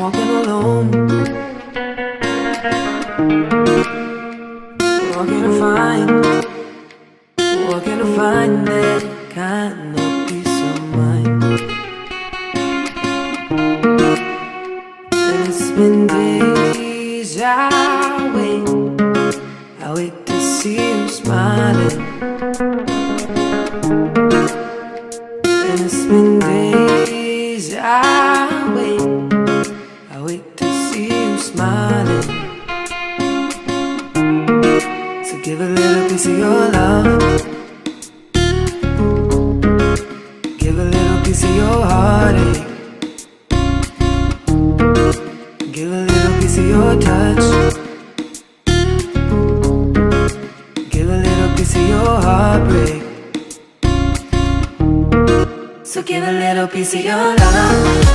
walking alone. What can I find? What can I find that kind of peace of mind? And it's been days I wait to see you smiling. And it's been days I wait to see you smiling. So give a little piece of your love, give a little piece of your heartache, give a little piece of your touch, give a little piece of your heartbreak. So give a little piece of your love,